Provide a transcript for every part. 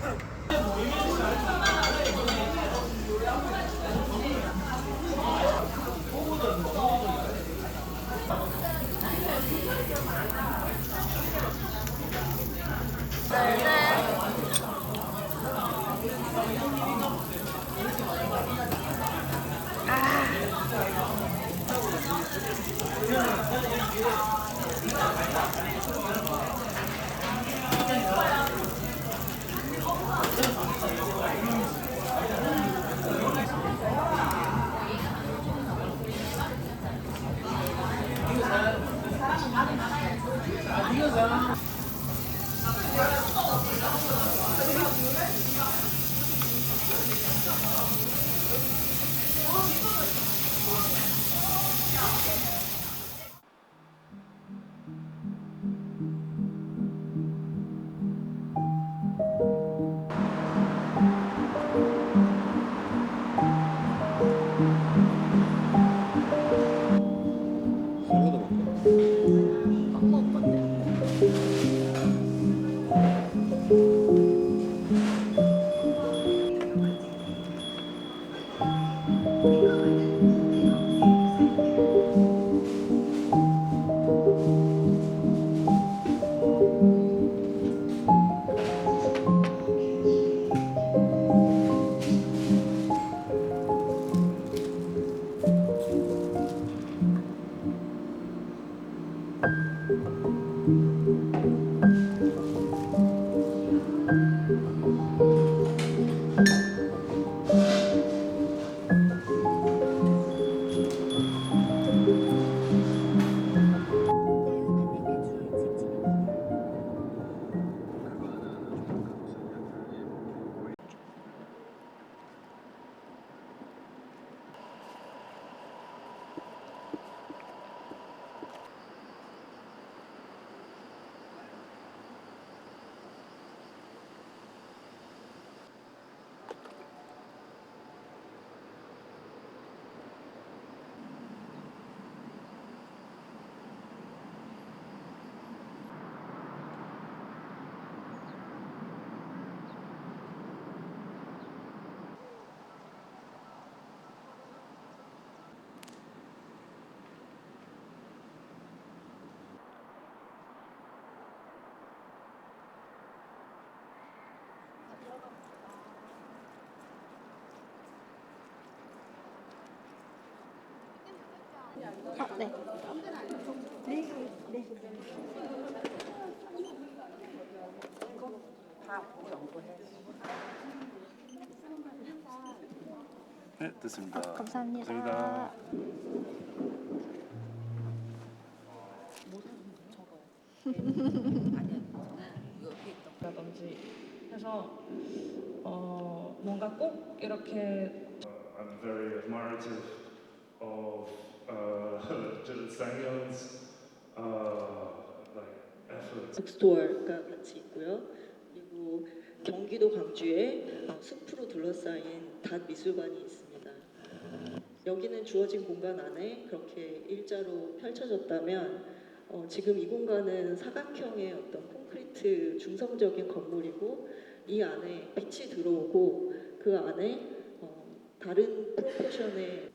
네. 네, 됐습니다. 감사합니다. 감사합니다. 라든지 해서 뭔가 꼭 이렇게 I'm very admirative of Jill Sangyeon's like efforts. 북스토어가 같이 있고요. 그리고 경기도 광주에 숲으로 둘러싸인 닷 미술관이 있습니다. 여기는 주어진 공간 안에 그렇게 일자로 펼쳐졌다면 지금 이 공간은 사각형의 어떤 콘크리트 중성적인 건물이고 이 안에 빛이 들어오고 그 안에 다른 프로포션의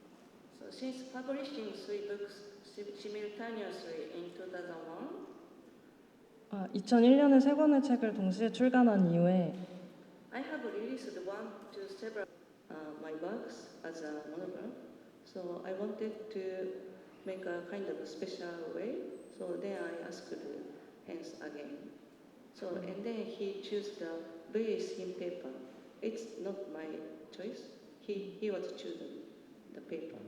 So since publishing three books simultaneously in 2001, 2001년에 세 권의 책을 동시에 출간한 이후에 I have released one to several my works as a monogram. So I wanted to make a kind of special way. So then I asked Hans again. So and then he chose the very thin paper. It's not my choice. He was choosing the paper,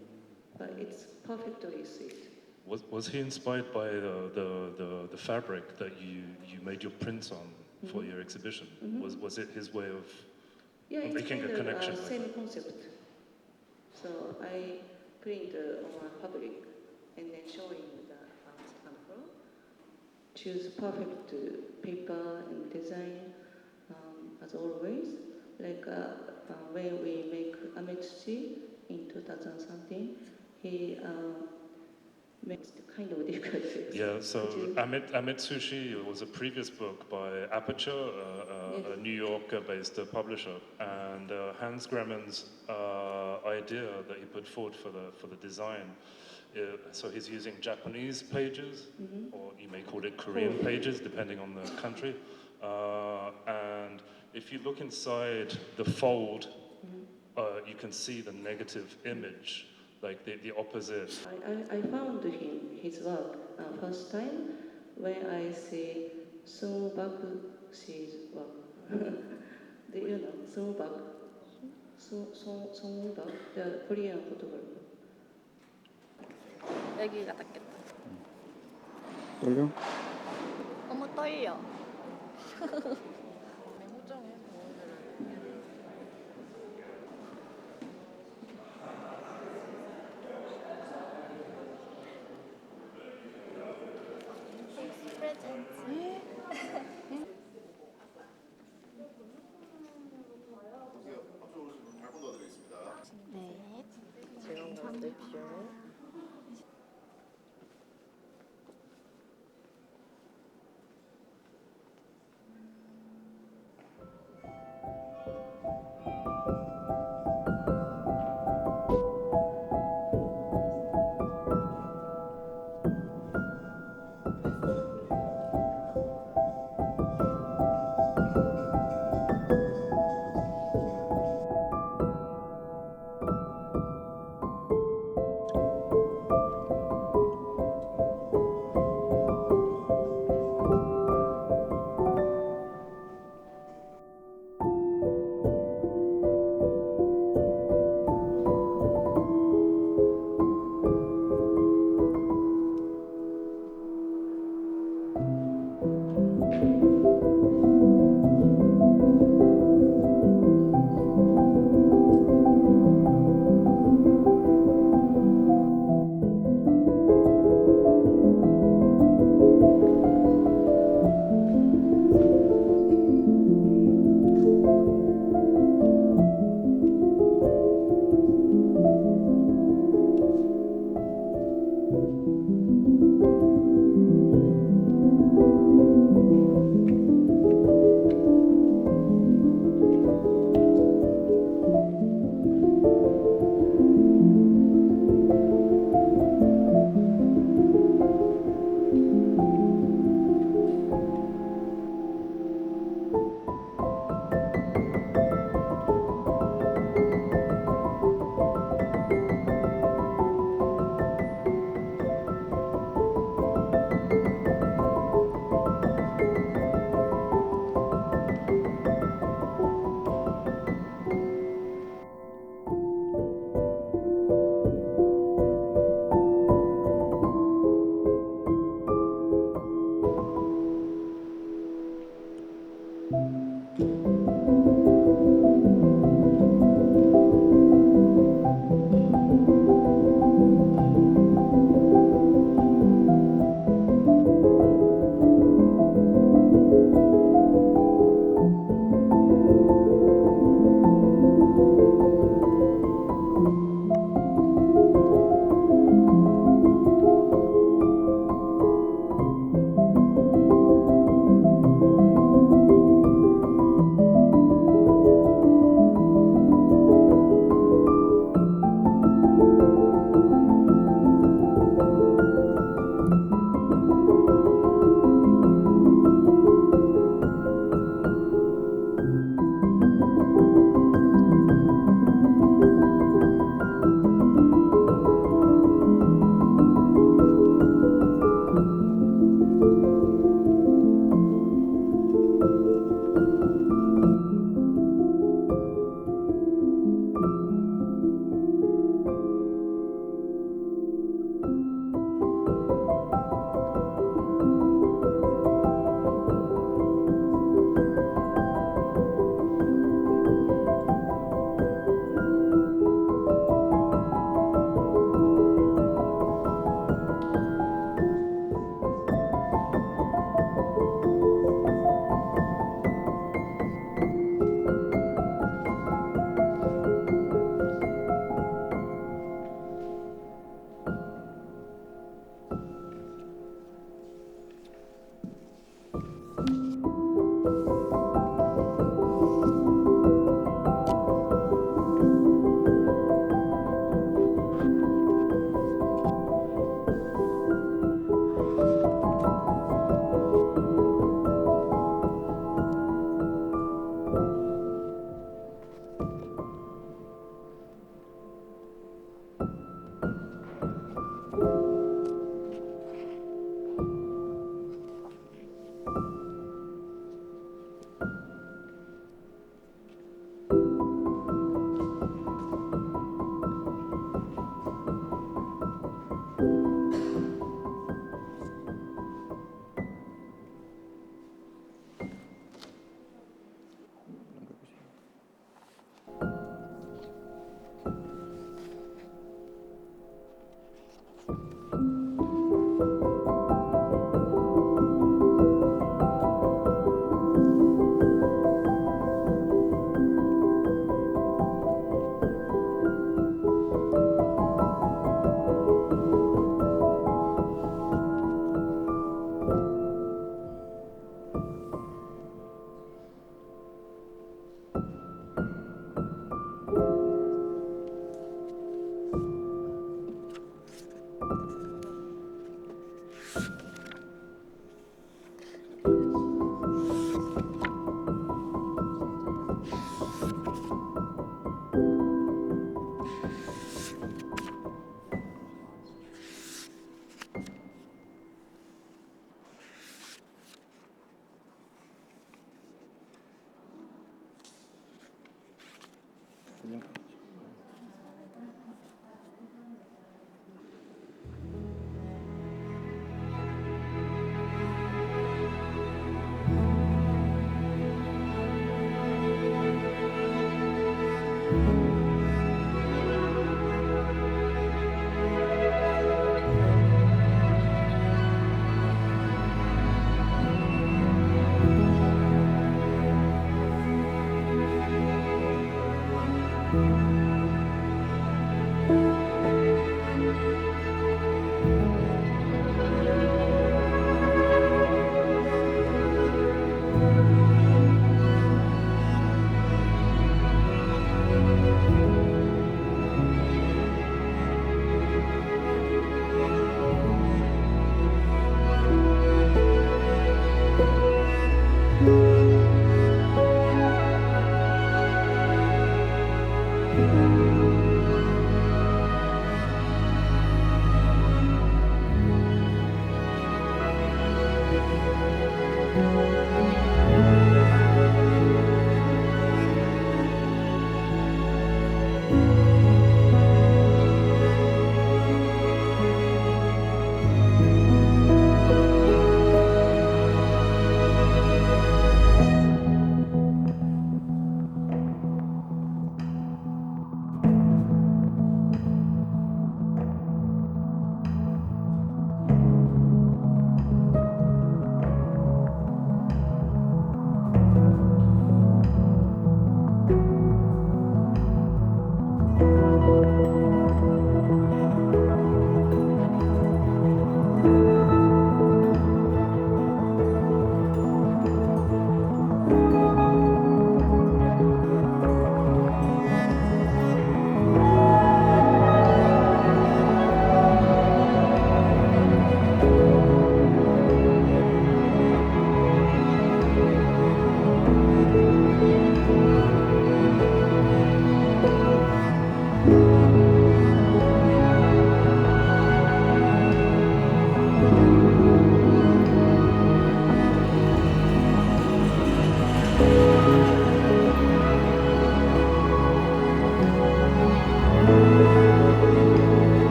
but it's perfectly sweet. Was he inspired by the fabric that you made your prints on for your exhibition? Was it his way of Yeah, it's making a kind connection? of same concept. So I print on fabric and then showing the sample. Choose perfect paper and design as always. Like when we make Ametsushi in 2013, he makes it kind of difficult. Yeah, so Could you- Amitsushi was a previous book by Aperture, a New York-based publisher, and Hans Gremmen's idea that he put forward for the design. So he's using Japanese pages, or you may call it Korean pages, depending on the country. And if you look inside the fold, you can see the negative image, like the opposite. I found his work first time when I see Sung Bak's work. Do you know Sung Bak? Sung Bak, the Korean photographer. 여기가 낫겠다. 떨려? 너무 떨려. 네. 감사합니다.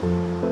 네.